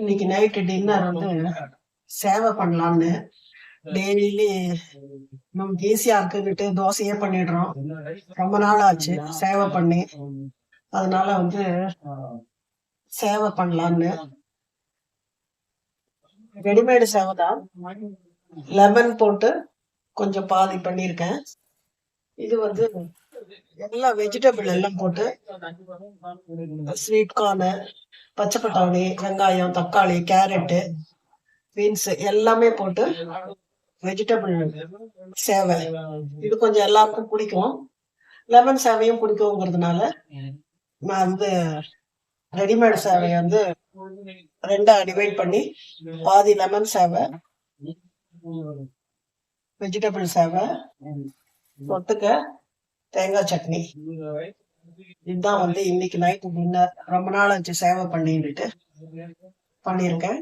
இன்னைக்கு night dinner வந்து சேவை பண்ணலாம்னு. டெய்லி நமக்கு ஈஸியா இருக்குன்னுட்டு தோசையே பண்ணிடுறோம். ரொம்ப நாள் ஆச்சு சேவை பண்ணி. அதனால வந்து சேவை பண்ணலாம்னு. ரெடிமேடு சேவை தான். லெமன் போட்டு கொஞ்சம் பாதி பண்ணியிருக்கேன். இது வந்து எல்லா வெஜிடபிள் எல்லாம் போட்டு ஸ்வீட் கார்னு, பச்சை பட்டாணி, வெங்காயம், தக்காளி, கேரட்டு, பீன்ஸ் எல்லாமே போட்டு வெஜிடபிள் சேவை. இது கொஞ்சம் எல்லாருக்கும் பிடிக்கும். லெமன் சேவையும் பிடிக்குங்கிறதுனால நான் வந்து ரெடிமேட் சேவையை வந்து ரெண்டா டிவைட் பண்ணி பாதி லெமன் சேவை, வெஜிடபிள் சேவை, தொட்டுக்க தேங்காய் சட்னி. இதுதான் வந்து இன்னைக்கு நைட்டு டின்னர். ரொம்ப நாள் ஆச்சு சேவை பண்ணிட்டு பண்ணியிருக்கேன்.